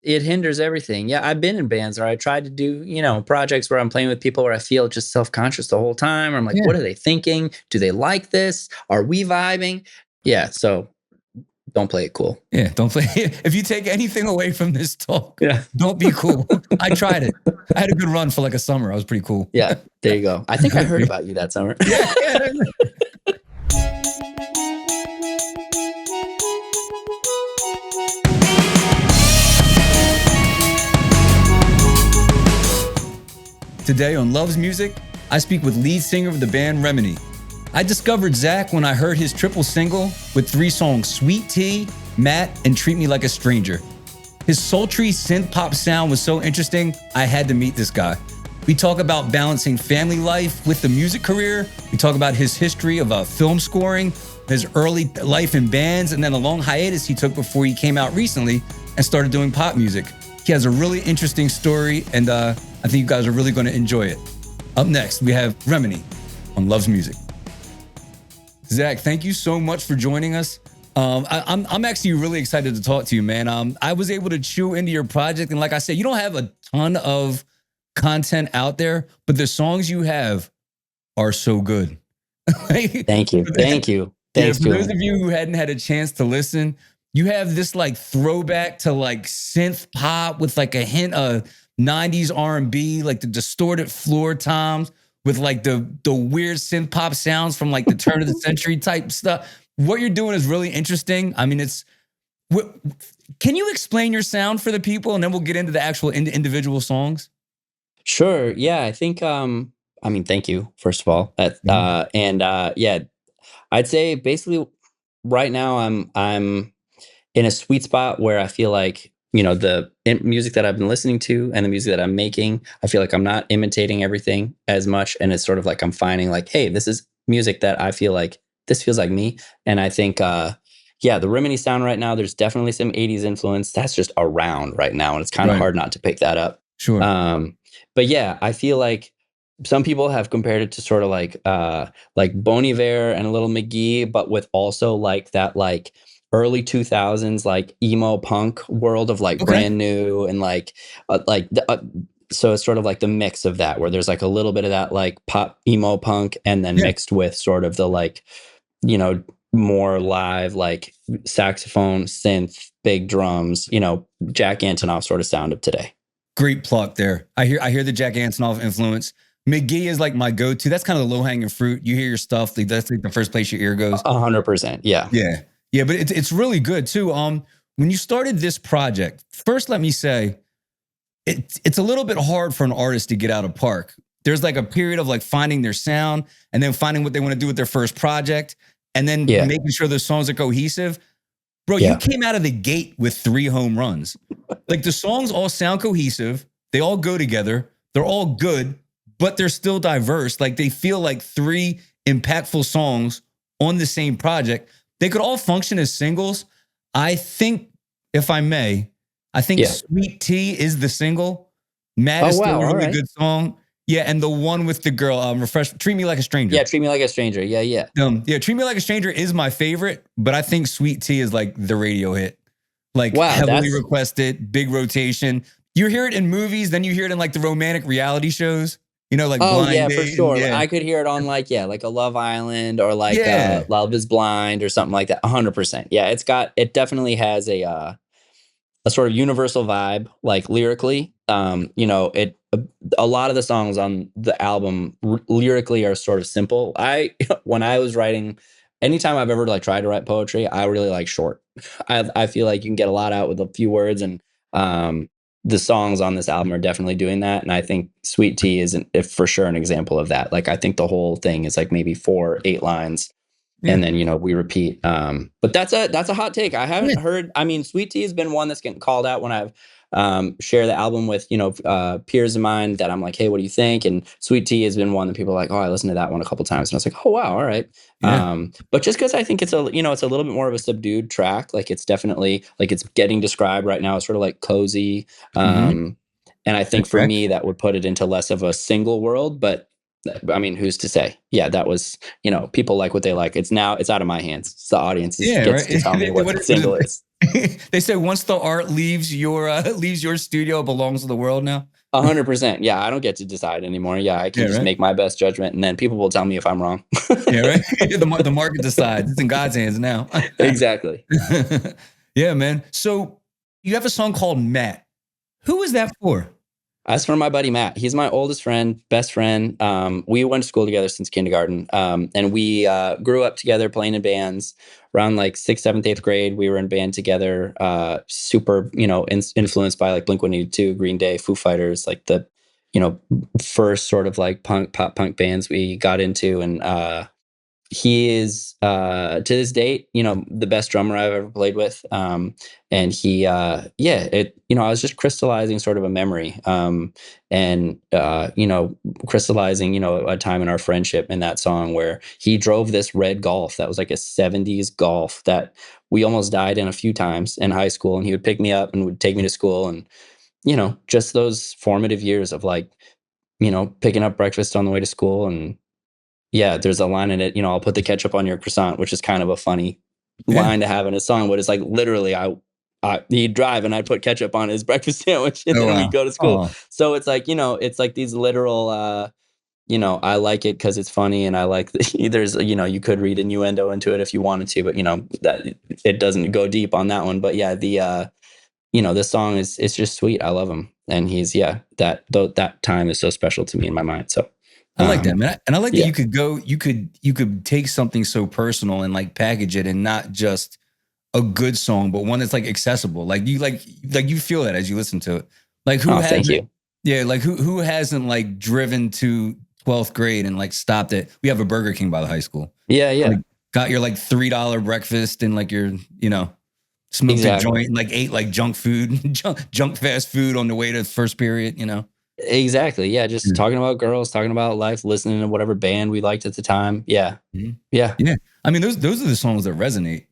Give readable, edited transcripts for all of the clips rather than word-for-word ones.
it hinders everything. Yeah, I've been in bands where I tried to do, projects where I'm playing with people where I feel just self-conscious the whole time. I'm like, Yeah. what are they thinking? Do they like this? Are we vibing? Yeah, so don't play it cool. Yeah, don't play. If you take anything away from this talk, Yeah. don't be cool. I tried it. I had a good run for like a summer. I was pretty cool. Yeah, there you go. I think I heard about you that summer. Yeah, yeah. Today on Loves Music, I speak with lead singer of the band RIMENY. I discovered Zak when I heard his triple single with 3 songs, Sweet Tea, Matt, and Treat Me Like a Stranger. His sultry synth pop sound was so interesting, I had to meet this guy. We talk about balancing family life with the music career. We talk about his history of film scoring, his early life in bands, and then a long hiatus he took before he came out recently and started doing pop music. He has a really interesting story, and I think you guys are really going to enjoy it. Up next, we have RIMENY on Loves Music. Zak, thank you so much for joining us. I'm actually really excited to talk to you, man. I was able to chew into your project, and like I said, you don't have a ton of content out there, but the songs you have are so good. Thank you. Thank you. Thanks, For those Julian. of you who hadn't had a chance to listen, you have this like throwback to like synth pop with like a hint of 90s R&B, like the distorted floor toms with like the weird synth pop sounds from like the turn of the century type stuff. What you're doing is really interesting. I mean, can you explain your sound for the people, and then we'll get into the actual individual songs? Sure. Yeah, I think thank you first of all. Yeah, I'd say basically right now I'm in a sweet spot where I feel like, the music that I've been listening to and the music that I'm making, I feel like I'm not imitating everything as much, and it's sort of like I'm finding like, hey, this is music that I feel like this feels like me. And I think yeah, the RIMENY sound right now, there's definitely some 80s influence that's just around right now, and it's kind of Right. hard not to pick that up. Sure. But yeah, I feel like some people have compared it to sort of like Bon Iver and a little Mk.gee, but with also like that like early 2000s like emo punk world of like Okay. Brand New and so it's sort of like the mix of that where there's like a little bit of that like pop emo punk and then Yeah. mixed with sort of the like, more live like saxophone, synth, big drums, Jack Antonoff sort of sound of today. Great pluck there. I hear the Jack Antonoff influence. Mk.gee is like my go-to. That's kind of the low-hanging fruit. You hear your stuff, like that's like the first place your ear goes. 100%. Yeah. Yeah. Yeah, but it's really good too. When you started this project, first let me say it's a little bit hard for an artist to get out of park. There's like a period of like finding their sound and then finding what they want to do with their first project and then making sure the songs are cohesive. Bro, you came out of the gate with 3 home runs. Like the songs all sound cohesive. They all go together. They're all good, but they're still diverse. Like they feel like 3 impactful songs on the same project. They could all function as singles. I think, if I may, Sweet Tea is the single. Matt is still a really good song. Yeah, and the one with the girl, Treat Me Like a Stranger. Yeah, Treat Me Like a Stranger. Yeah, yeah. Treat Me Like a Stranger is my favorite, but I think Sweet Tea is like the radio hit. Like heavily requested, big rotation. You hear it in movies, then you hear it in like the romantic reality shows. Like Blind yeah, Date. for sure. Yeah. I could hear it on like a Love Island or like Love Is Blind or something like that. 100%. Yeah, it definitely has a sort of universal vibe, like lyrically. A lot of the songs on the album lyrically are sort of simple. When I was writing, anytime I've ever like tried to write poetry, I really like short. I feel like you can get a lot out with a few words, and the songs on this album are definitely doing that. And I think Sweet Tea is for sure an example of that. Like I think the whole thing is like maybe 8 lines. Yeah. And then, we repeat. But that's a hot take. I haven't heard. I mean, Sweet Tea has been one that's getting called out when I've shared the album with, peers of mine that I'm like, hey, what do you think? And Sweet Tea has been one that people are like, oh, I listened to that one a couple times. And I was like, oh, wow. All right. Yeah. But just because I think it's it's a little bit more of a subdued track. Like it's definitely like it's getting described right now as sort of like cozy. And I think for me, that would put it into less of a single world. But I mean, who's to say? Yeah, that was, people like what they like. It's out of my hands. It's the audience gets to tell me what the single is. They say once the art leaves your studio, it belongs to the world now. 100%. Yeah, I don't get to decide anymore. Yeah, I can just make my best judgment, and then people will tell me if I'm wrong. Yeah, right. The market decides. It's in God's hands now. Exactly. Yeah, man. So you have a song called Matt. Who is that for? That's for my buddy Matt. He's my oldest friend, best friend. We went to school together since kindergarten, and we grew up together playing in bands. Around like 6th, 7th, 8th grade, we were in band together. Super, influenced by like Blink-182, Green Day, Foo Fighters, like the, first sort of like pop punk bands we got into, and he is to this date, the best drummer I've ever played with. And he, I was just crystallizing sort of a memory, and crystallizing, a time in our friendship in that song where he drove this red Golf that was like a 70s Golf that we almost died in a few times in high school, and he would pick me up and would take me to school, and just those formative years of like, picking up breakfast on the way to school. And yeah, there's a line in it, I'll put the ketchup on your croissant, which is kind of a funny line to have in a song, but it's like literally he'd drive and I'd put ketchup on his breakfast sandwich, and then we'd go to school. So it's like, it's like these literal, I like it because it's funny, and I like there's, you could read innuendo into it if you wanted to, but that it doesn't go deep on that one. But yeah, this song it's just sweet. I love him, and he's that time is so special to me in my mind. So I like that, man. And I like that you could take something so personal and like package it, and not just a good song, but one that's like accessible. Like you feel that as you listen to it. Like thank you. Yeah, like who hasn't like driven to 12th grade and like stopped at, we have a Burger King by the high school. Yeah. Like, got your like $3 breakfast and like your, smoked a joint and like ate like junk food, junk fast food on the way to first period, Exactly. Yeah. Just talking about girls, talking about life, listening to whatever band we liked at the time. Yeah. Mm-hmm. Yeah. Yeah. I mean, those are the songs that resonate,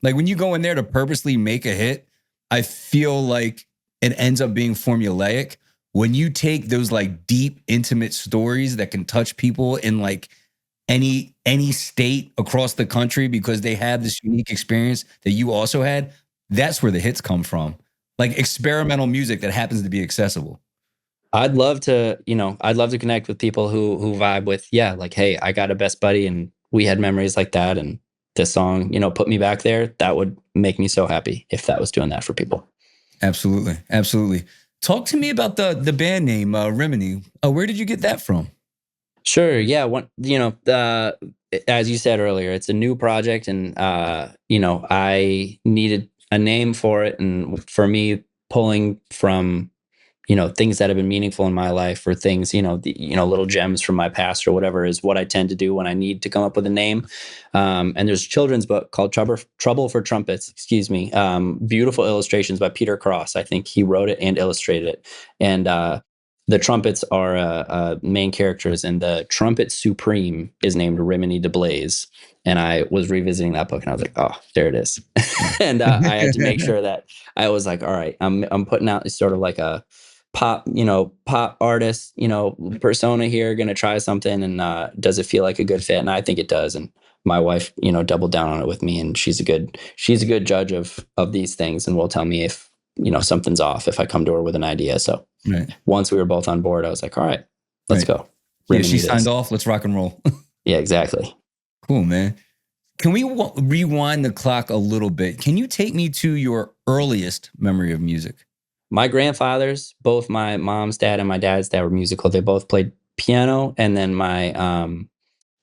like when you go in there to purposely make a hit, I feel like it ends up being formulaic. When you take those like deep, intimate stories that can touch people in like any state across the country because they have this unique experience that you also had, that's where the hits come from. Like experimental music that happens to be accessible. I'd love to connect with people who vibe with, like, hey, I got a best buddy and we had memories like that, and this song, put me back there. That would make me so happy if that was doing that for people. Absolutely. Absolutely. Talk to me about the band name, RIMENY. Where did you get that from? Sure. Yeah. As you said earlier, it's a new project, and, I needed a name for it. And for me, pulling from, things that have been meaningful in my life, or things, little gems from my past or whatever, is what I tend to do when I need to come up with a name. And there's a children's book called Trouble for Trumpets, beautiful illustrations by Peter Cross. I think he wrote it and illustrated it. And, the trumpets are main characters, and the trumpet supreme is named Rimini de Blaze. And I was revisiting that book, and I was like, oh, there it is. And I had to make sure that I was like, all right, I'm putting out sort of like a pop artist, persona here, going to try something. And does it feel like a good fit? And I think it does. And my wife, doubled down on it with me, and she's a good judge of these things, and will tell me if, something's off if I come to her with an idea. So once we were both on board, I was like, all right, let's go. Yeah, she signed off. Let's rock and roll. Yeah, exactly. Cool, man. Can we rewind the clock a little bit? Can you take me to your earliest memory of music? My grandfathers, both my mom's dad and my dad's dad, were musical. They both played piano. And then my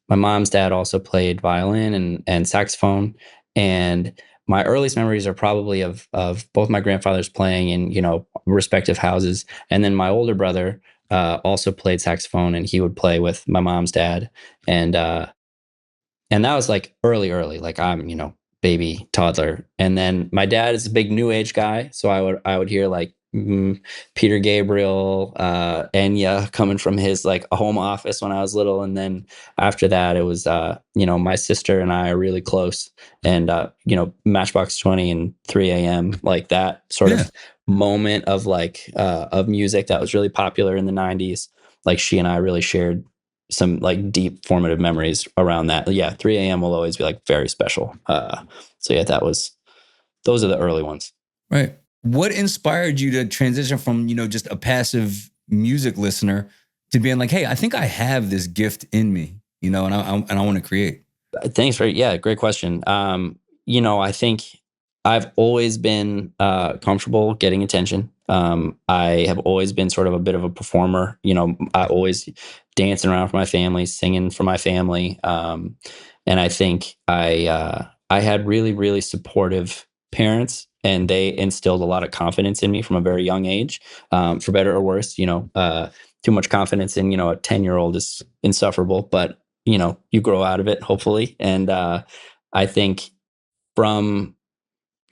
mom's dad also played violin and saxophone. And my earliest memories are probably of both my grandfathers playing in, respective houses. And then my older brother also played saxophone, and he would play with my mom's dad. And that was like early, like I'm, baby, toddler. And then my dad is a big new age guy. So I would hear like Peter Gabriel, Enya coming from his like a home office when I was little. And then after that, it was, my sister and I are really close, and, Matchbox 20 and 3 a.m., like that sort of moment of like, of music that was really popular in the 90s. Like she and I really shared some like deep formative memories around that. Yeah, 3 a.m. will always be like very special. So yeah, those are the early ones. Right. What inspired you to transition from, just a passive music listener to being like, hey, I think I have this gift in me, and I want to create? Thanks for great question. I think I've always been comfortable getting attention. I have always been sort of a bit of a performer. I always dancing around for my family, singing for my family, and I think I had really really supportive parents, and they instilled a lot of confidence in me from a very young age, for better or worse. Too much confidence in a 10-year-old is insufferable, but you grow out of it, hopefully. And I think from,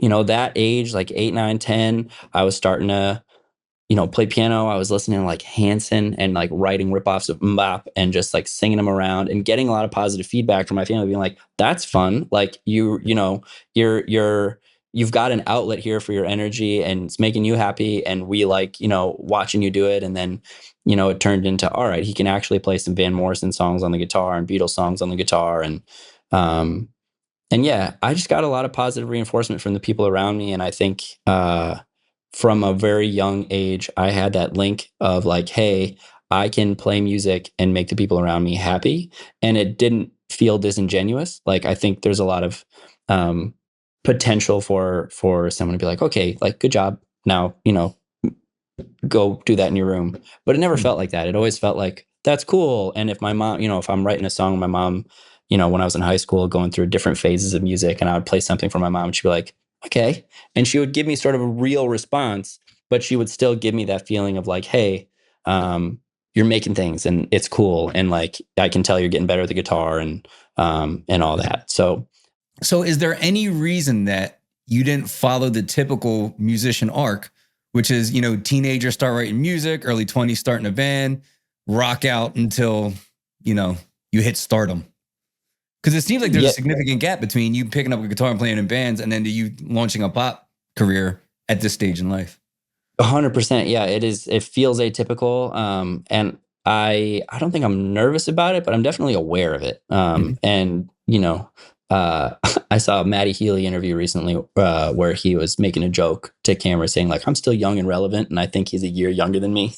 that age, like 8, 9, 10, I was starting to, play piano. I was listening to like Hanson and like writing ripoffs of Mbop and just like singing them around and getting a lot of positive feedback from my family being like, that's fun. Like you've got an outlet here for your energy and it's making you happy. And we like, watching you do it. And then, it turned into, all right, he can actually play some Van Morrison songs on the guitar and Beatles songs on the guitar. And yeah, I just got a lot of positive reinforcement from the people around me. And I think, from a very young age, I had that link of like, hey, I can play music and make the people around me happy. And it didn't feel disingenuous. Like, I think there's a lot of potential for someone to be like, okay, like, good job. Now, go do that in your room. But it never felt like that. It always felt like, that's cool. And if my mom, if I'm writing a song with my mom, when I was in high school, going through different phases of music, and I would play something for my mom, and she'd be like, okay. And she would give me sort of a real response, but she would still give me that feeling of like, hey, you're making things and it's cool. And like, I can tell you're getting better at the guitar and all that. So is there any reason that you didn't follow the typical musician arc, which is, teenagers start writing music, early 20s starting a band, rock out until, you hit stardom? Because it seems like there's a significant gap between you picking up a guitar and playing in bands and then you launching a pop career at this stage in life. 100%. Yeah, it is. It feels atypical. And I don't think I'm nervous about it, but I'm definitely aware of it. And, I saw a Matty Healy interview recently where he was making a joke to camera saying like, I'm still young and relevant. And I think he's a year younger than me.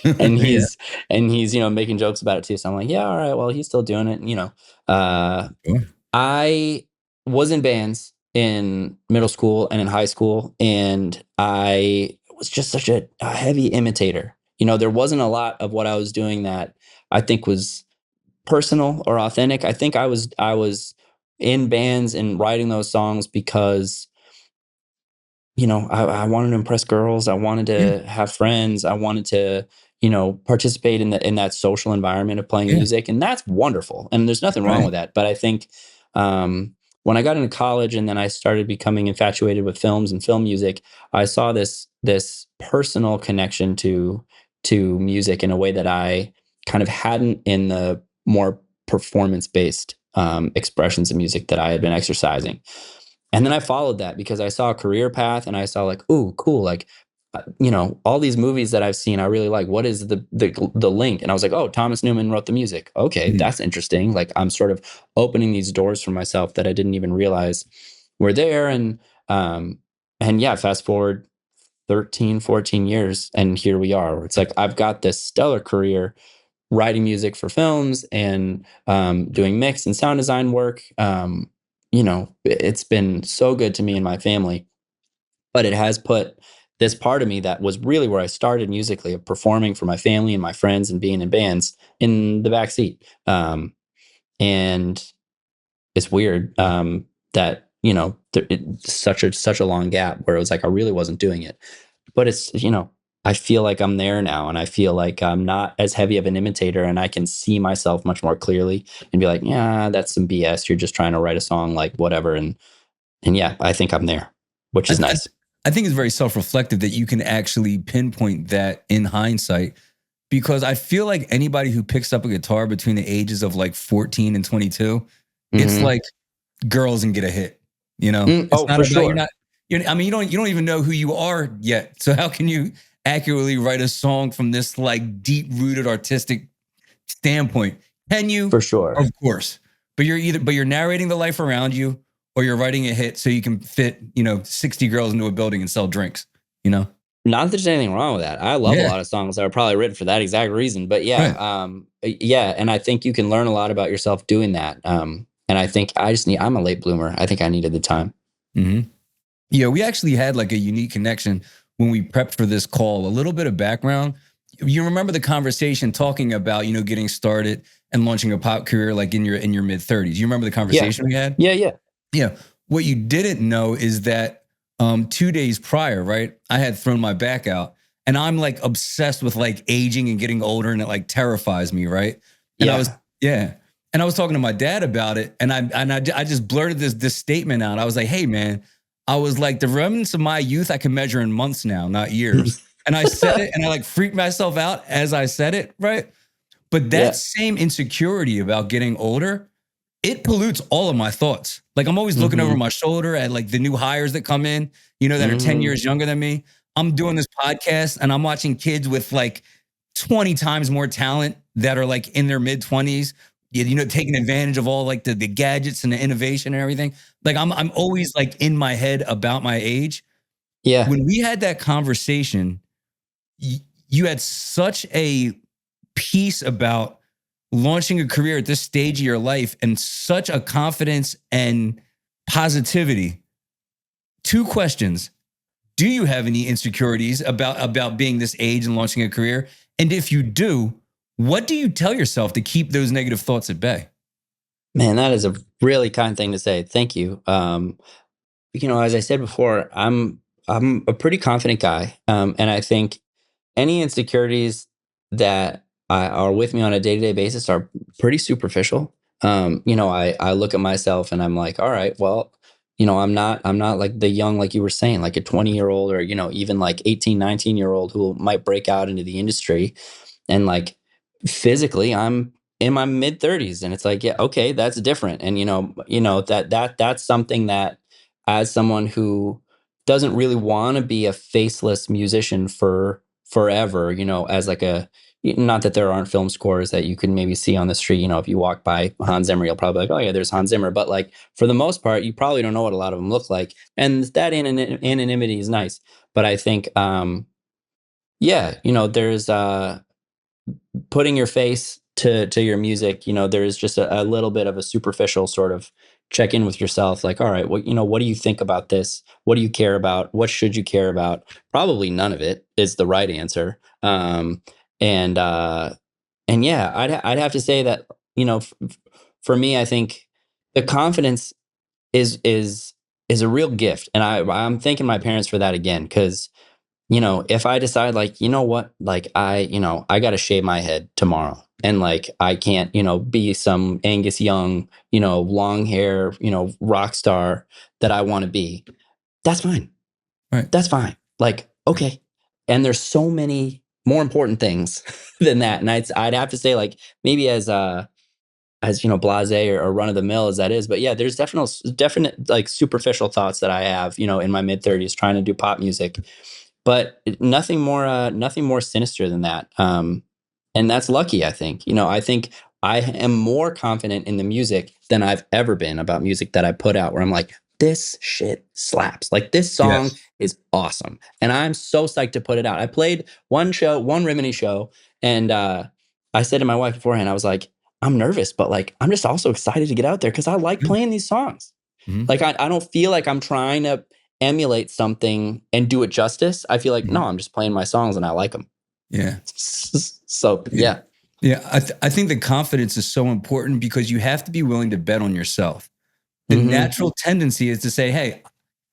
And he's making jokes about it too. So I'm like, yeah, all right, well, he's still doing it. Sure. I was in bands in middle school and in high school, and I was just such a heavy imitator. There wasn't a lot of what I was doing that I think was personal or authentic. I think I was in bands and writing those songs because I wanted to impress girls. I wanted to have friends. I wanted to, participate in that social environment of playing music. And that's wonderful. And there's nothing wrong with that. But I think when I got into college and then I started becoming infatuated with films and film music, I saw this personal connection to music in a way that I kind of hadn't in the more performance-based expressions of music that I had been exercising. And then I followed that because I saw a career path and I saw like, ooh, cool. Like, all these movies that I've seen, I really like. What is the link? And I was like, oh, Thomas Newman wrote the music. Okay, that's interesting. Like, I'm sort of opening these doors for myself that I didn't even realize were there. And yeah, fast forward 13, 14 years, and here we are. It's like I've got this stellar career writing music for films and doing mix and sound design work. It's been so good to me and my family, but it has put this part of me that was really where I started musically, of performing for my family and my friends and being in bands, in the backseat. And it's weird that, it's such a long gap where it was like, I really wasn't doing it, but it's, I feel like I'm there now, and I feel like I'm not as heavy of an imitator, and I can see myself much more clearly and be like, yeah, that's some BS. You're just trying to write a song, like whatever. And yeah, I think I'm there, which is nice. I think it's very self-reflective that you can actually pinpoint that in hindsight, because I feel like anybody who picks up a guitar between the ages of like 14 and 22, it's like girls and get a hit, It's not for sure. You don't even know who you are yet. So how can you accurately write a song from this like deep-rooted artistic standpoint. Can you? For sure. Of course. But you're narrating the life around you, or you're writing a hit so you can fit, 60 girls into a building and sell drinks, Not that there's anything wrong with that. I love a Yeah. lot of songs that are probably written for that exact reason. But yeah, Right. yeah, and I think you can learn a lot about yourself doing that. And I think I'm a late bloomer. I think I needed the time. Mm-hmm. Yeah, we actually had like a unique connection when we prepped for this call. A little bit of background. You remember the conversation talking about, getting started and launching a pop career like in your mid 30s. You remember the conversation we had? Yeah. Yeah. What you didn't know is that 2 days prior, right, I had thrown my back out, and I'm like obsessed with like aging and getting older, and it like terrifies me, right? And Yeah. And I was talking to my dad about it, and I just blurted this statement out. I was like, "Hey, man," I was like, "the remnants of my youth I can measure in months now, not years." And I said it, and I like freaked myself out as I said it, right? But that same insecurity about getting older, it pollutes all of my thoughts. Like I'm always looking over my shoulder at like the new hires that come in, that are 10 years younger than me. I'm doing this podcast and I'm watching kids with like 20 times more talent that are like in their mid 20s, taking advantage of all like the gadgets and the innovation and everything. Like I'm always like in my head about my age. Yeah. When we had that conversation, you had such a piece about launching a career at this stage of your life and such a confidence and positivity. 2 questions. Do you have any insecurities about being this age and launching a career? And if you do, what do you tell yourself to keep those negative thoughts at bay? Man, that is a really kind thing to say. Thank you. As I said before, I'm a pretty confident guy. And I think any insecurities that are with me on a day-to-day basis are pretty superficial. I look at myself and I'm like, all right, well, I'm not like the young, like you were saying, like a 20-year-old or, even like 18, 19-year-old who might break out into the industry. And like physically, I'm in my mid 30s, and it's like, yeah, okay, that's different. And, that's something that, as someone who doesn't really want to be a faceless musician for forever, as like not that there aren't film scores that you can maybe see on the street. If you walk by Hans Zimmer, you'll probably be like, oh yeah, there's Hans Zimmer. But like for the most part, you probably don't know what a lot of them look like. And that anonymity is nice. But I think, there's putting your face to your music. There's just a little bit of a superficial sort of check in with yourself. Like, all right, what do you think about this? What do you care about? What should you care about? Probably none of it is the right answer. And yeah, I'd have to say that, for me, I think the confidence is a real gift. And I'm thanking my parents for that again. 'Cause if I decide like, what, like I got to shave my head tomorrow, and like I can't, be some Angus Young, long hair, rock star that I want to be, that's fine. Right. That's fine. Like, okay. And there's so many more important things than that. And I'd have to say, like, maybe as blasé or run of the mill as that is, but yeah, there's definite like superficial thoughts that I have, in my mid 30s trying to do pop music, but nothing more sinister than that. And that's lucky, I think. I think I am more confident in the music than I've ever been about music that I put out, where I'm like, this shit slaps. Like this song is awesome. And I'm so psyched to put it out. I played one Rimini show, and I said to my wife beforehand, I was like, I'm nervous, but like I'm just also excited to get out there because I like playing these songs. Mm-hmm. Like I don't feel like I'm trying to emulate something and do it justice. I feel like, no, I'm just playing my songs and I like them. Yeah. So, yeah. Yeah. I think the confidence is so important because you have to be willing to bet on yourself. The natural tendency is to say, hey,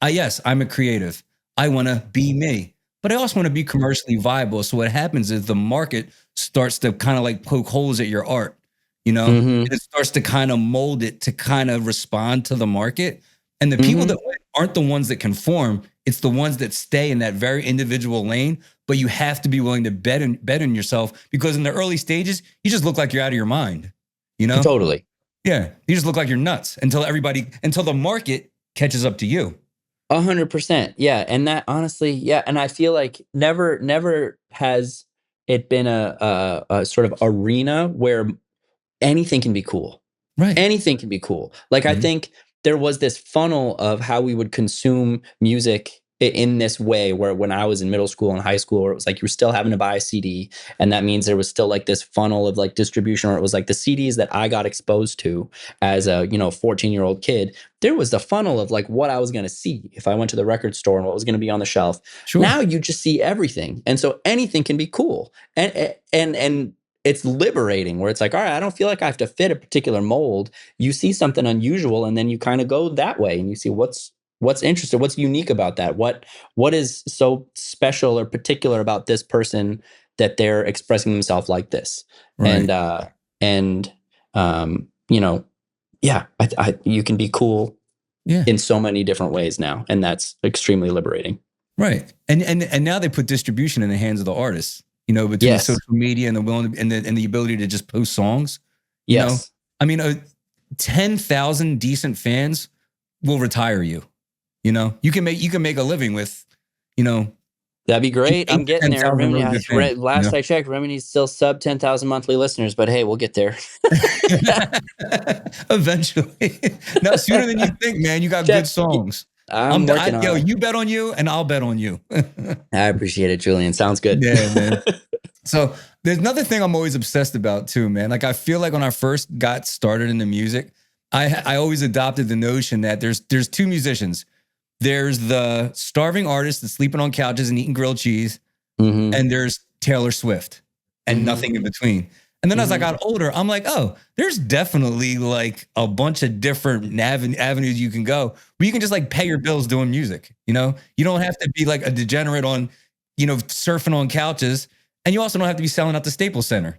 yes, I'm a creative. I want to be me, but I also want to be commercially viable. So what happens is the market starts to kind of like poke holes at your art, and it starts to kind of mold it to kind of respond to the market. And the people that aren't the ones that conform. It's the ones that stay in that very individual lane, but you have to be willing to bet on yourself, because in the early stages, you just look like you're out of your mind, Totally. Yeah. You just look like you're nuts until the market catches up to you. 100%. Yeah. And that honestly, yeah. And I feel like never has it been a sort of arena where anything can be cool. Right. Anything can be cool. Like, I think there was this funnel of how we would consume music in this way, where when I was in middle school and high school, where it was like you were still having to buy a CD, and that means there was still like this funnel of like distribution, or it was like the CDs that I got exposed to as a 14-year-old kid. There was the funnel of like what I was going to see if I went to the record store and what was going to be on the shelf. Sure. Now you just see everything, and so anything can be cool, and it's liberating, where it's like, all right, I don't feel like I have to fit a particular mold. You see something unusual, and then you kind of go that way, and you see what's interesting, what's unique about that, what is so special or particular about this person that they're expressing themselves like this. Right. And you can be cool in so many different ways now, and that's extremely liberating. Right. And now they put distribution in the hands of the artists, between social media and the ability to just post songs. You know, I mean, 10,000 decent fans will retire you. You can make a living with, that'd be great. I'm getting there. Last I checked, Remeny's still sub 10,000 monthly listeners, but hey, we'll get there. Eventually. No, sooner than you think, man. You got good songs. You bet on you, and I'll bet on you. I appreciate it, Julian. Sounds good. Yeah, man. So there's another thing I'm always obsessed about too, man. Like, I feel like when I first got started into music, I always adopted the notion that there's two musicians. There's the starving artist that's sleeping on couches and eating grilled cheese, and there's Taylor Swift, and nothing in between. And then as I got older, I'm like, oh, there's definitely like a bunch of different avenues you can go where you can just like pay your bills doing music. You don't have to be like a degenerate on, surfing on couches. And you also don't have to be selling out the Staples Center,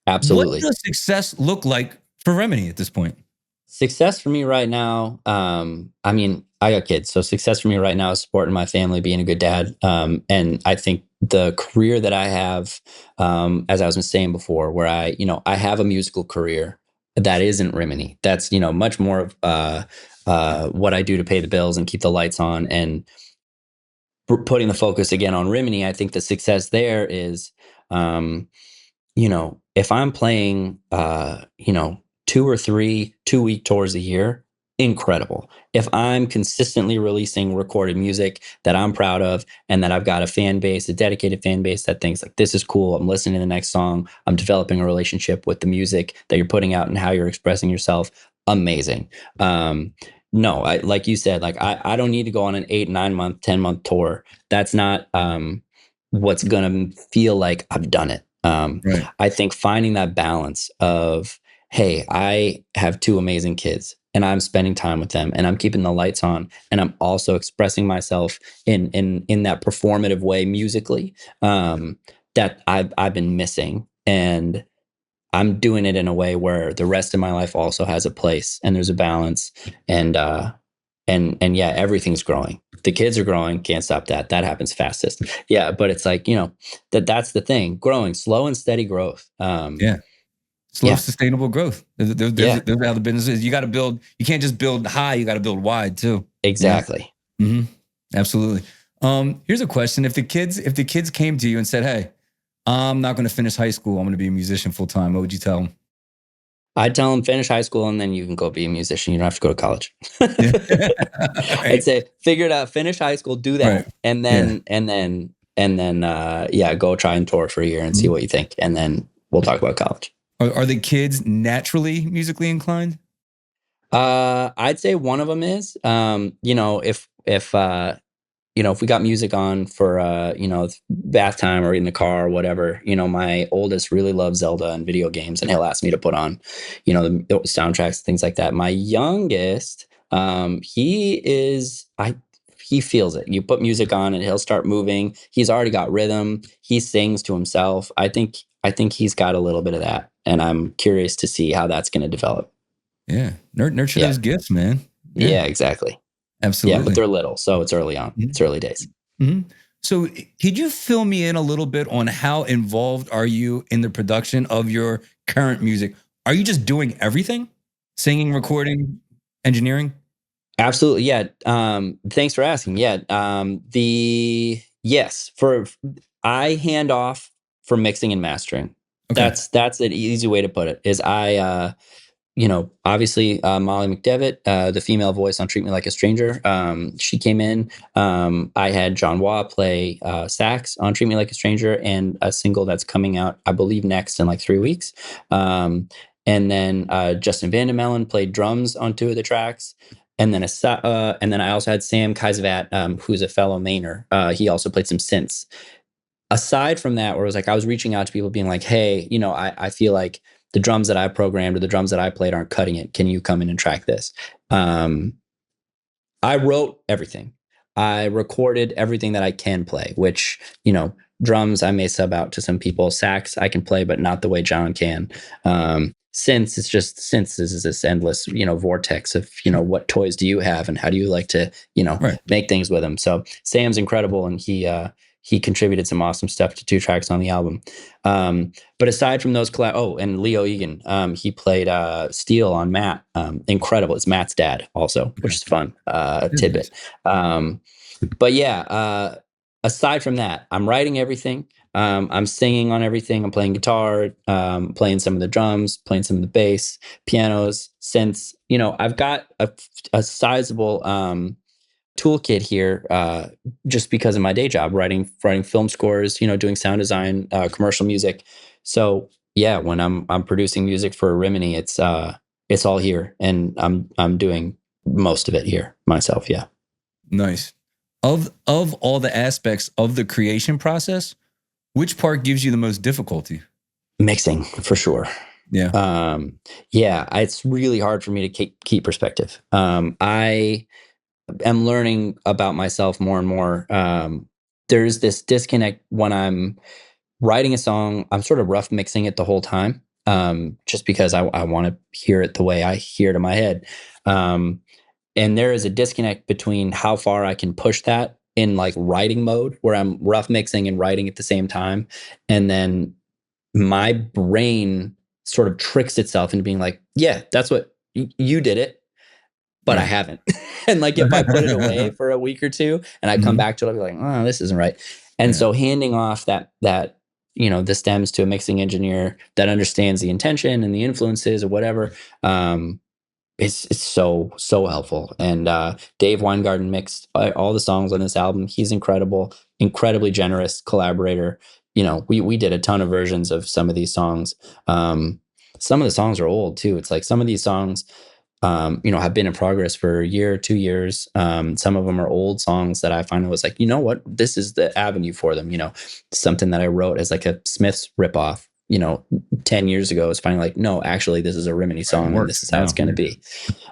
Absolutely. What does success look like for Remeny at this point? Success for me right now, I mean, I got kids, so success for me right now is supporting my family, being a good dad. And I think the career that I have, as I was saying before, where I have a musical career that isn't Remeny. That's, much more of what I do to pay the bills and keep the lights on, and putting the focus again on Remeny. I think the success there is, if I'm playing, 2 or 3 2-week tours a year, incredible. If I'm consistently releasing recorded music that I'm proud of, and that I've got a fan base, a dedicated fan base that thinks like, this is cool, I'm listening to the next song, I'm developing a relationship with the music that you're putting out and how you're expressing yourself, amazing. No, like you said, like I don't need to go on an 8, 9 month, 10-month tour. That's not what's gonna feel like I've done it. Right. I think finding that balance of, hey, I have 2 amazing kids, and I'm spending time with them, and I'm keeping the lights on, and I'm also expressing myself in that performative way musically, that I've been missing, and I'm doing it in a way where the rest of my life also has a place, and there's a balance, and yeah, everything's growing. The kids are growing, can't stop that. That happens fastest. Yeah, but it's like, that's the thing, growing, slow and steady growth. Slow, sustainable growth. There's how the business is. You got to build. You can't just build high. You got to build wide too. Exactly. Yeah? Absolutely. Here's a question: If the kids came to you and said, "Hey, I'm not going to finish high school. I'm going to be a musician full time," what would you tell them? I'd tell them, finish high school and then you can go be a musician. You don't have to go to college. I'd say, figure it out. Finish high school, do that, and then go try and tour for a year and see what you think, and then we'll talk about college. Are the kids naturally musically inclined? I'd say one of them is. If we got music on for bath time or in the car or whatever, my oldest really loves Zelda and video games, and he'll ask me to put on, the soundtracks, things like that. My youngest, he feels it. You put music on and he'll start moving. He's already got rhythm. He sings to himself. I think he's got a little bit of that, and I'm curious to see how that's going to develop. Yeah. Nurture those gifts, man. Yeah, exactly. Absolutely. Yeah, but they're little, so it's early on. It's early days. So could you fill me in a little bit on how involved are you in the production of your current music? Are you just doing everything? Singing, recording, engineering? Absolutely. Yeah. Thanks for asking. Yeah. I hand off for mixing and mastering. Okay. That's an easy way to put it. Is I obviously Molly McDevitt, the female voice on Treat Me Like a Stranger. She came in. I had John Waugh play sax on Treat Me Like a Stranger, and a single that's coming out, I believe, next in like 3 weeks. And then Justin Vandermellen played drums on 2 of the tracks. And then I also had Sam Kaiservat, who's a fellow Mainer. He also played some synths. Aside from that, where it was like I was reaching out to people being like, hey, I feel like the drums that I programmed or the drums that I played aren't cutting it. Can you come in and track this? I wrote everything. I recorded everything that I can play, which, drums I may sub out to some people. Sax I can play, but not the way John can. Synths is this endless, vortex of, what toys do you have and how do you like to, Right. make things with them. So Sam's incredible, and he contributed some awesome stuff to 2 tracks on the album. But aside from those and Leo Egan, he played steel on Matt. Incredible. It's Matt's dad also, which is fun tidbit. But yeah, aside from that, I'm writing everything. I'm singing on everything. I'm playing guitar, playing some of the drums, playing some of the bass, pianos, synths. I've got a sizable toolkit here, just because of my day job, writing film scores, doing sound design, commercial music. So yeah, when I'm producing music for Rimini, it's all here, and I'm doing most of it here myself. Yeah. Nice. Of all the aspects of the creation process, which part gives you the most difficulty? Mixing, for sure. Yeah. Yeah, it's really hard for me to keep perspective. I am learning about myself more and more. There's this disconnect when I'm writing a song. I'm sort of rough mixing it the whole time, just because I want to hear it the way I hear it in my head. And there is a disconnect between how far I can push that in like writing mode, where I'm rough mixing and writing at the same time. And then my brain sort of tricks itself into being like, yeah, that's what you did it, but I haven't. And like, if I put it away for a week or 2 and I come back to it, I'll be like, oh, this isn't right. And so handing off that, the stems to a mixing engineer that understands the intention and the influences or whatever, it's so helpful. And Dave Weingarten mixed all the songs on this album. He's incredible, incredibly generous collaborator. We did a ton of versions of some of these songs. Some of the songs are old too. It's like some of these songs, have been in progress for a year, 2 years. Some of them are old songs that I finally was like, you know what, this is the avenue for them. Something that I wrote as like a Smiths ripoff, 10 years ago, is finally like, no, actually, this is a Rimini song, and this is how it's going to be.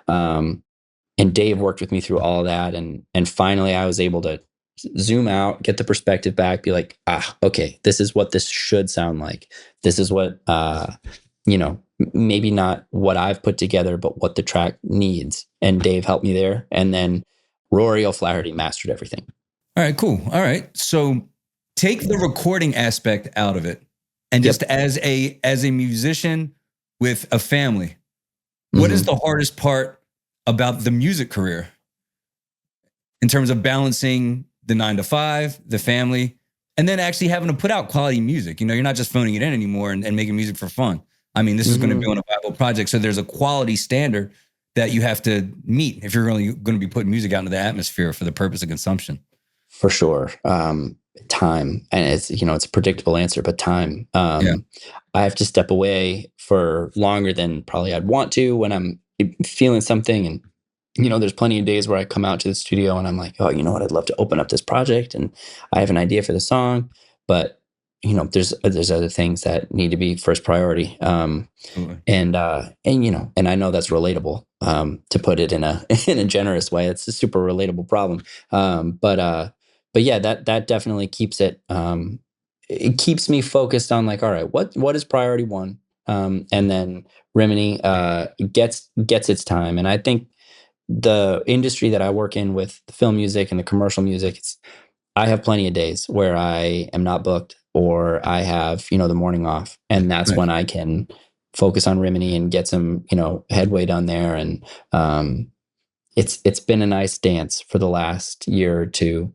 And Dave worked with me through all of that, and finally, I was able to zoom out, get the perspective back, be like, okay, this is what this should sound like. This is what, maybe not what I've put together, but what the track needs. And Dave helped me there. And then Rory O'Flaherty mastered everything. All right, cool. All right. So take the recording aspect out of it. And just as a musician with a family, what is the hardest part about the music career in terms of balancing the 9 to 5, the family, and then actually having to put out quality music? You're not just phoning it in anymore and making music for fun. I mean, this is going to be on a Bible project. So there's a quality standard that you have to meet if you're really going to be putting music out into the atmosphere for the purpose of consumption. For sure. Time. And it's a predictable answer, but time. I have to step away for longer than probably I'd want to when I'm feeling something. And, there's plenty of days where I come out to the studio and I'm like, oh, you know what? I'd love to open up this project and I have an idea for the song, but there's other things that need to be first priority. And I know that's relatable, to put it in a generous way. It's a super relatable problem. But yeah, that definitely keeps it keeps me focused on like, all right, what is priority one? And then Rimini gets its time. And I think the industry that I work in with the film music and the commercial music, I have plenty of days where I am not booked, or I have, the morning off. And that's when I can focus on Rimini and get some, headway done there. And it's been a nice dance for the last year or two,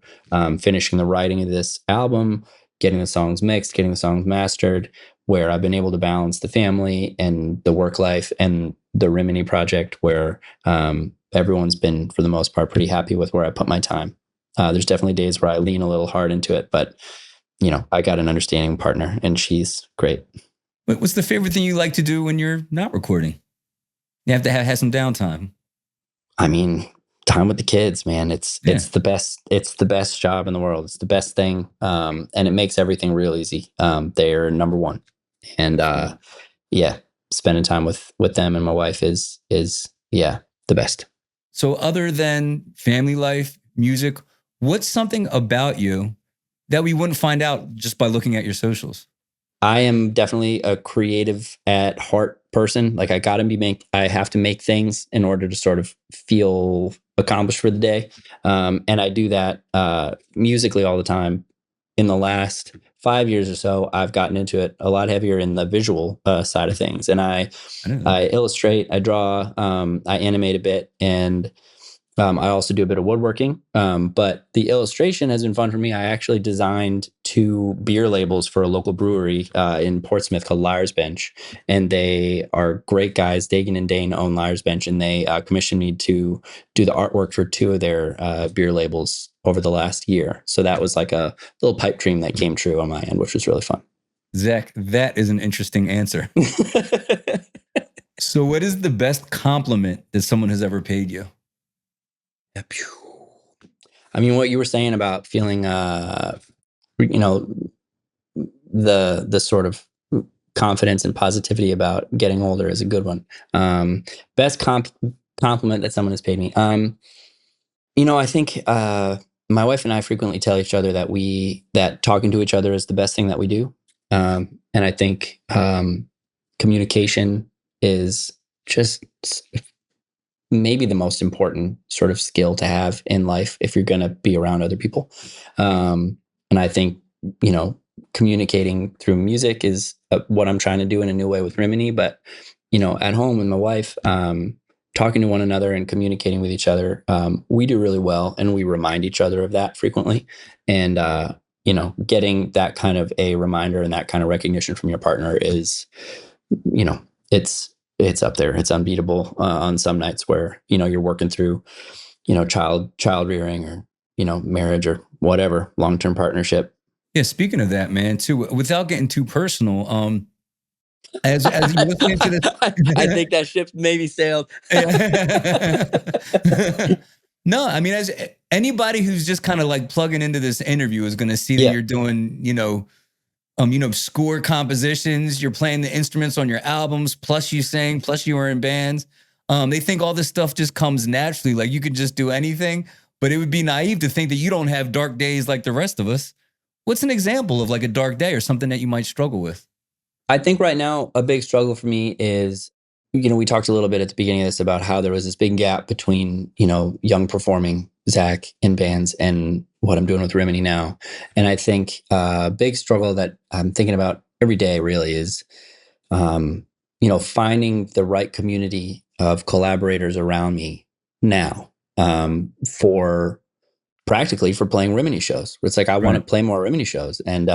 finishing the writing of this album, getting the songs mixed, getting the songs mastered, where I've been able to balance the family and the work life, and the RIMENY project, where everyone's been, for the most part, pretty happy with where I put my time. There's definitely days where I lean a little hard into it, but I got an understanding partner, and she's great. What's the favorite thing you like to do when you're not recording? You have to have some downtime. I mean, time with the kids, man. It's the best. It's the best job in the world. It's the best thing, and it makes everything real easy. They're number one, and spending time with them and my wife is the best. So, other than family life, music, what's something about you that we wouldn't find out just by looking at your socials? I am definitely a creative at heart person. Like, I have to make things in order to sort of feel accomplished for the day. And I do that musically all the time. In the last 5 years or so, I've gotten into it a lot heavier in the visual side of things. And I illustrate, I draw, I animate a bit, and I also do a bit of woodworking, but the illustration has been fun for me. I actually designed 2 beer labels for a local brewery in Portsmouth called Liar's Bench, and they are great guys. Dagan and Dane own Liar's Bench, and they commissioned me to do the artwork for 2 of their beer labels over the last year. So that was like a little pipe dream that came true on my end, which was really fun. Zach, that is an interesting answer. So what is the best compliment that someone has ever paid you? I mean, what you were saying about feeling, the sort of confidence and positivity about getting older is a good one. Best compliment that someone has paid me. I think my wife and I frequently tell each other that talking to each other is the best thing that we do. And I think communication is just maybe the most important sort of skill to have in life if you're going to be around other people. And I think, communicating through music is what I'm trying to do in a new way with RIMENY. But, at home with my wife, talking to one another and communicating with each other, we do really well, and we remind each other of that frequently. And, getting that kind of a reminder and that kind of recognition from your partner is, it's up there. It's unbeatable on some nights where, you're working through, child rearing, or, marriage, or whatever, long-term partnership. Yeah. Speaking of that, man, too, without getting too personal, as you're listening to this, I think that ship maybe sailed. No, I mean, as anybody who's just kind of like plugging into this interview is going to see that you're doing, score compositions, you're playing the instruments on your albums, plus you sing, plus you are in bands. They think all this stuff just comes naturally, like you could just do anything, but it would be naive to think that you don't have dark days like the rest of us. What's an example of like a dark day or something that you might struggle with? I think right now a big struggle for me is, we talked a little bit at the beginning of this about how there was this big gap between, young performing Zach in bands and what I'm doing with RIMENY now. And I think a big struggle that I'm thinking about every day really is, finding the right community of collaborators around me now, for playing RIMENY shows. It's like, I want to play more RIMENY shows. And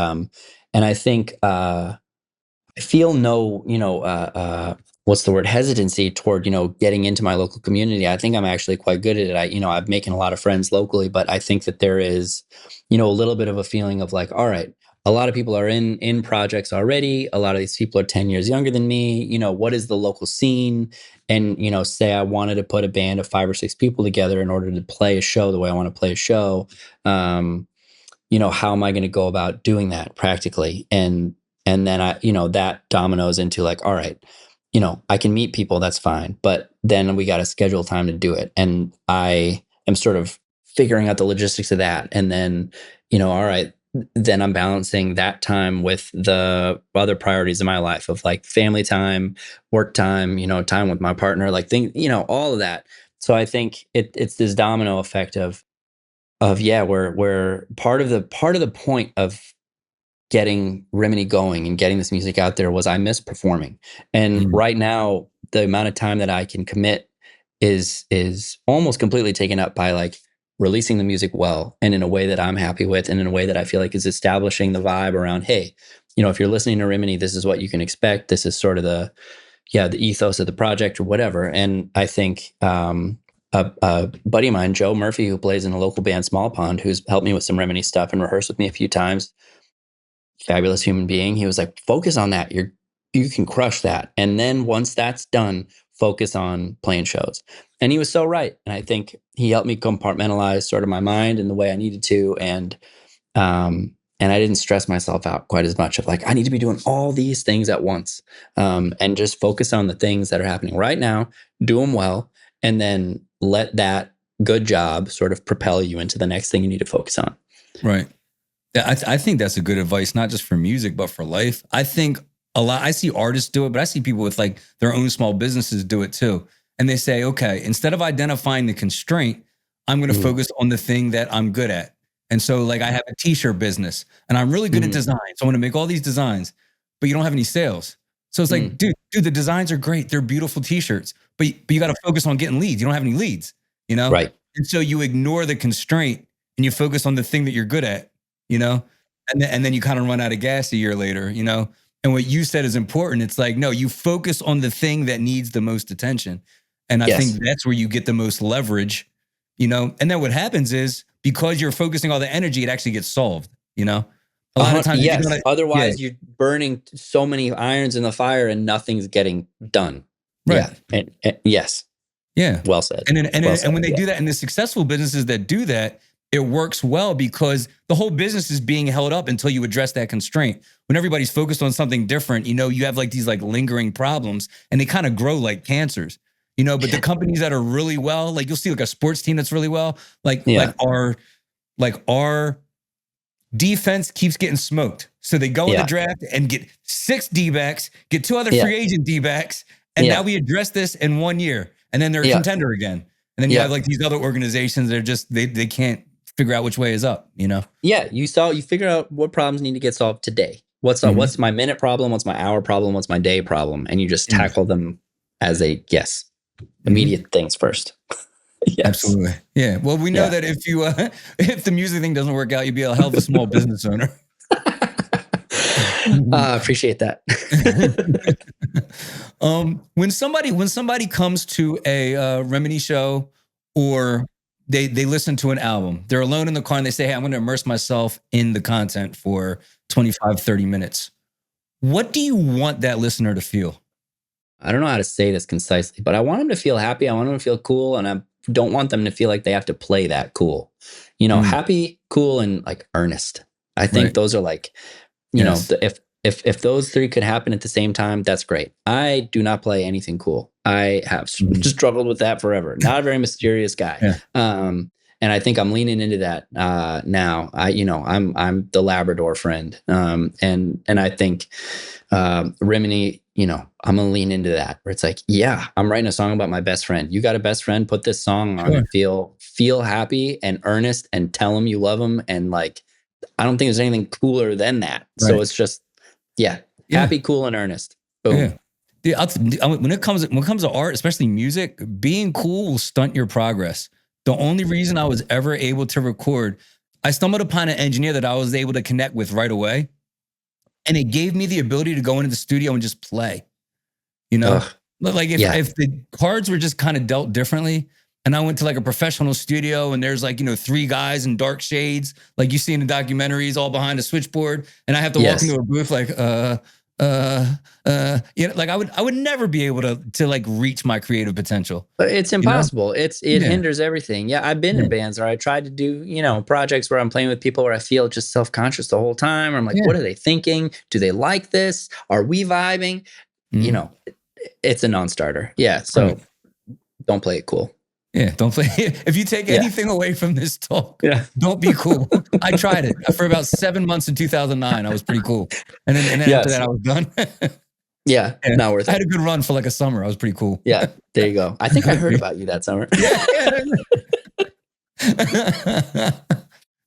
I think, I feel no, what's the word, hesitancy toward, getting into my local community. I think I'm actually quite good at it. I'm making a lot of friends locally, but I think that there is, a little bit of a feeling of like, all right, a lot of people are in projects already. A lot of these people are 10 years younger than me. What is the local scene? And, say I wanted to put a band of 5 or 6 people together in order to play a show the way I want to play a show. How am I going to go about doing that practically? And then that dominoes into like, all right, I can meet people, that's fine, but then we got to schedule time to do it. And I am sort of figuring out the logistics of that. And then, all right, then I'm balancing that time with the other priorities in my life of like family time, work time, time with my partner, like all of that. So I think it's this domino effect of where part of the point of getting RIMENY going and getting this music out there was I miss performing. And right now, the amount of time that I can commit is almost completely taken up by like releasing the music well and in a way that I'm happy with and in a way that I feel like is establishing the vibe around, hey, if you're listening to Rimini, this is what you can expect. This is sort of the ethos of the project or whatever. And I think a buddy of mine, Joe Murphy, who plays in a local band, Small Pond, who's helped me with some Rimini stuff and rehearsed with me a few times, fabulous human being. He was like, focus on that. You can crush that. And then once that's done, focus on playing shows. And he was so right. And I think he helped me compartmentalize sort of my mind in the way I needed to. And I didn't stress myself out quite as much of like, I need to be doing all these things at once, and just focus on the things that are happening right now, do them well, and then let that good job sort of propel you into the next thing you need to focus on. Right. Yeah, I think that's a good advice, not just for music, but for life. I think I see artists do it, but I see people with like their own small businesses do it too. And they say, okay, instead of identifying the constraint, I'm going to focus on the thing that I'm good at. And so like I have a t-shirt business and I'm really good at design. So I want to make all these designs, but you don't have any sales. So it's like, dude, the designs are great. They're beautiful t-shirts, but you got to focus on getting leads. You don't have any leads, Right. And so you ignore the constraint and you focus on the thing that you're good at, and then you kind of run out of gas a year later, And what you said is important. It's like, no, you focus on the thing that needs the most attention. And I think that's where you get the most leverage, and then what happens is because you're focusing all the energy, it actually gets solved, A lot of times, otherwise you're burning so many irons in the fire and nothing's getting done. Right. Yeah. And yes. Yeah. Well said. And when they do that, and the successful businesses that do that, it works well because the whole business is being held up until you address that constraint. When everybody's focused on something different, you have like these like lingering problems and they kind of grow like cancers, but the companies that are really well, like you'll see like a sports team that's really well, like our defense keeps getting smoked. So they go in the draft and get 6 D-backs, get 2 other free agent D-backs. And now we address this in 1 year and then they're a contender again. And then you have like these other organizations that are just, they can't figure out which way is up, Yeah. You figure out what problems need to get solved today. What's my minute problem? What's my hour problem? What's my day problem? And you just tackle them as immediate things first. Yes. Absolutely. Yeah. Well, we know that if you, if the music thing doesn't work out, you'd be a hell of a small business owner. Appreciate that. When somebody comes to a Rimini show or they listen to an album, they're alone in the car and they say, hey, I'm going to immerse myself in the content for 25, 30 minutes. What do you want that listener to feel? I don't know how to say this concisely, but I want them to feel happy. I want them to feel cool. And I don't want them to feel like they have to play that cool. Happy, cool, and like earnest. I think those are like, if those 3 could happen at the same time, that's great. I do not play anything cool. I have struggled with that forever. Not a very mysterious guy. Yeah. And I think I'm leaning into that now. I'm the Labrador friend. And I think Rimini, I'm gonna lean into that where it's like, I'm writing a song about my best friend. You got a best friend? Put this song on and feel happy and earnest and tell him you love him. And like, I don't think there's anything cooler than that. Right. So it's just, happy, cool, and earnest. Boom. Yeah. When it comes to art, especially music, being cool will stunt your progress. The only reason I was ever able to record, I stumbled upon an engineer that I was able to connect with right away. And it gave me the ability to go into the studio and just play, Like if the cards were just kind of dealt differently and I went to like a professional studio and there's like, 3 guys in dark shades, like you see in the documentaries all behind a switchboard. And I have to walk into a booth like, like I would never be able to like reach my creative potential. It's impossible. It hinders everything. Yeah. I've been in bands where I tried to do, projects where I'm playing with people where I feel just self-conscious the whole time. Or I'm like, what are they thinking? Do they like this? Are we vibing? It's a non-starter. Yeah. So don't play it cool. Yeah, don't play. If you take anything away from this talk, don't be cool. I tried it for about 7 months in 2009. I was pretty cool. And then after that, I was done. Not worth it. I had a good run for like a summer. I was pretty cool. Yeah, there you go. I think I heard about you that summer.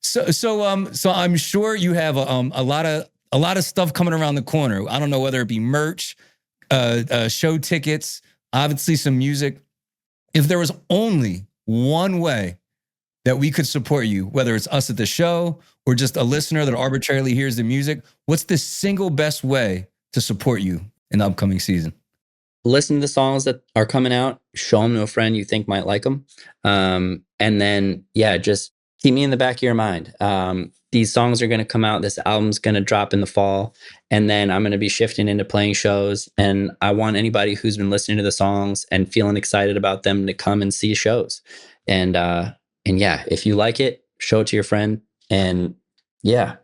So I'm sure you have a lot of stuff coming around the corner. I don't know whether it be merch, show tickets, obviously some music. If there was only one way that we could support you, whether it's us at the show or just a listener that arbitrarily hears the music, what's the single best way to support you in the upcoming season? Listen to the songs that are coming out, show them to a friend you think might like them. And then, yeah, just keep me in the back of your mind. These songs are going to come out. This album's going to drop in the fall. And then I'm going to be shifting into playing shows. And I want anybody who's been listening to the songs and feeling excited about them to come and see shows. And yeah, if you like it, show it to your friend. And yeah.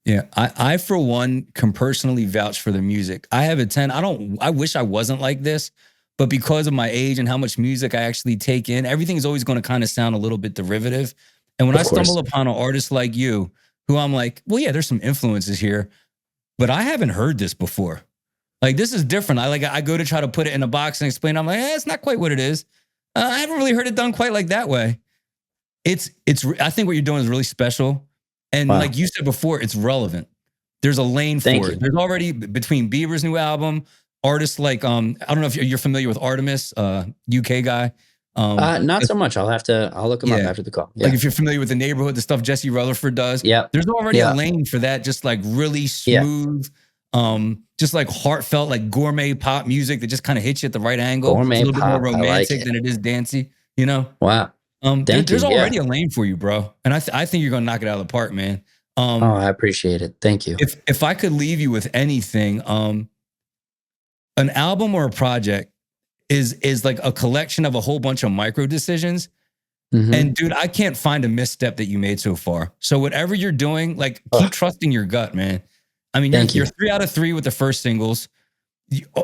Yeah, I for one can personally vouch for the music. I have a 10. I wish I wasn't like this, but because of my age and how much music I actually take in, everything is always going to kind of sound a little bit derivative. And when I stumble upon an artist like you, who I'm like, well, yeah, there's some influences here, but I haven't heard this before. Like, this is different. I go to try to put it in a box and explain. I'm like, it's not quite what it is. I haven't really heard it done quite like that way. I think what you're doing is really special. And like you said before, it's relevant. There's a lane for it. There's already, between Bieber's new album, artists like, I don't know if you're familiar with Artemis, UK guy. Not so much. I'll look him up after the call. Yeah. Like if you're familiar with The Neighborhood, the stuff Jesse Rutherford does. Yeah. There's already a lane for that. Just like really smooth, just like heartfelt, like gourmet pop music that just kind of hits you at the right angle. Gourmet it's a little pop, bit more romantic than it is dancey, you know? Wow. There's already a lane for you, bro. And I think you're going to knock it out of the park, man. I appreciate it. Thank you. If I could leave you with anything, an album or a project is like a collection of a whole bunch of micro decisions. Mm-hmm. And dude, I can't find a misstep that you made so far. So whatever you're doing, like keep trusting your gut, man. I mean, you're 3 out of 3 with the first singles.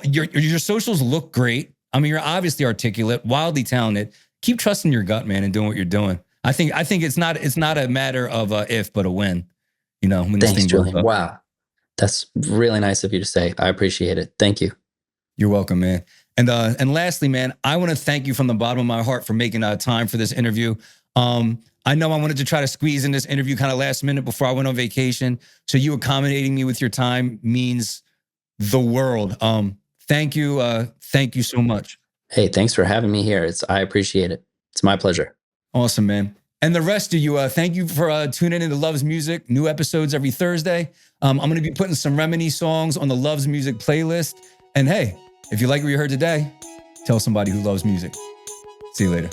Your socials look great. I mean, you're obviously articulate, wildly talented. Keep trusting your gut, man, and doing what you're doing. I think it's not a matter of if, but a when. You know, when thanks, Julian. Wow, that's really nice of you to say. I appreciate it. Thank you. You're welcome, man. And lastly, man, I want to thank you from the bottom of my heart for making time for this interview. I know I wanted to try to squeeze in this interview kind of last minute before I went on vacation. So you accommodating me with your time means the world. Thank you. Thank you so much. Hey, thanks for having me here. I appreciate it. It's my pleasure. Awesome, man. And the rest of you, thank you for tuning into Loves Music. New episodes every Thursday. I'm going to be putting some RIMENY songs on the Loves Music playlist. And hey, if you like what you heard today, tell somebody who loves music. See you later.